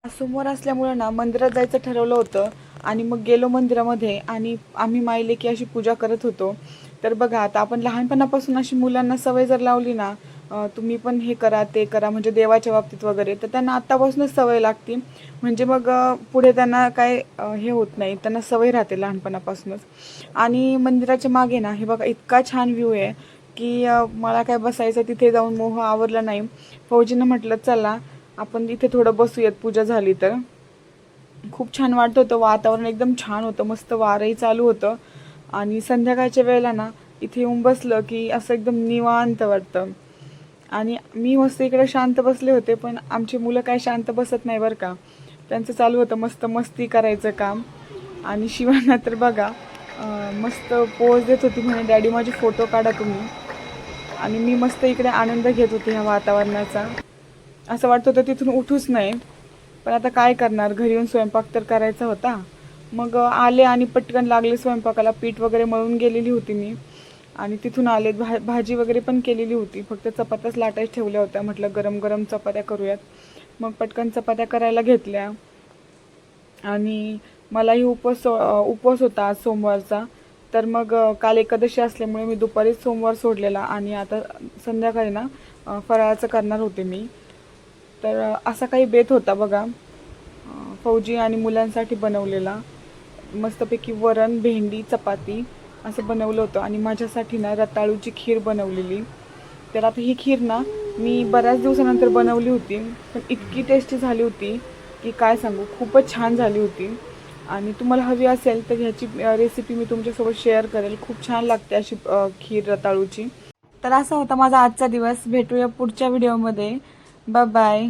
सोमवार असल्यामुळे ना मंदिरात जायचं ठरवलं होतं आणि मग गेलो मंदिरामध्ये आणि आम्ही मायले की अशी पूजा करत होतो. तर बघा आता आपण लहानपणापासून अशी मुलांना सवय जर लावली ना, तुम्ही पण हे करा ते करा म्हणजे देवाच्या बाबतीत वगैरे, तर त्यांना आत्तापासूनच सवय लागते. म्हणजे मग पुढे त्यांना काय हे होत नाही, त्यांना सवय राहते लहानपणापासूनच. आणि मंदिराच्या मागे ना हे बघा इतका छान व्ह्यू आहे की मला काय बसायचं तिथे जाऊन मोह आवरला नाही. फौजीनं म्हटलं चला आपण इथे थोडं बसूयात पूजा झाली तर. खूप छान वाटत होतं, वातावरण एकदम छान होतं, मस्त वारंही चालू होतं. आणि संध्याकाळच्या वेळेला ना इथे येऊन बसलं की असं एकदम निवांत वाटतं. आणि मी मस्त इकडे शांत बसले होते, पण आमची मुलं काय शांत बसत नाही बरं का. त्यांचं चालू होतं मस्त मस्ती करायचं काम. आणि शिवाना तर बघा मस्त पोज देत होती, म्हणे डॅडी माझे फोटो काढा तुम्ही. आणि मी मस्त इकडे आनंद घेत होते ह्या वातावरणाचा. असं वाटत होतं तिथून उठूच नाही, पण आता काय करणार, घरी येऊन स्वयंपाक तर करायचा होता. मग आले आणि पटकन लागले स्वयंपाकाला. पीठ वगैरे मळून गेलेली होती मी आणि तिथून आले. भाजी वगैरे पण केलेली होती, फक्त चपात्याच लाटायच ठेवल्या होत्या. म्हटलं गरम गरम चपात्या करूयात. मग पटकन चपात्या करायला घेतल्या. आणि मलाही उपवास होता आज सोमवारचा. तर मग काल एकादशी असल्यामुळे मी दुपारीच सोमवार सोडलेला आणि आता संध्याकाळी ना फराळाचं करणार होते मी. तर असा काही बेत होता बघा, फौजी आणि मुलांसाठी बनवलेला. मस्तपैकी वरण, भेंडी, चपाती असं बनवलं होतं. आणि माझ्यासाठी ना रताळूची खीर बनवलेली. तर आता ही खीर ना मी बऱ्याच दिवसानंतर बनवली होती, पण इतकी टेस्टी झाली होती की काय सांगू, खूपच छान झाली होती. आणि तुम्हाला हवी असेल तर ह्याची रेसिपी मी तुमच्यासोबत शेअर करेल. खूप छान लागते अशी खीर रताळूची. तर असा होता माझा आजचा दिवस. भेटूया पुढच्या व्हिडिओमध्ये. Bye bye.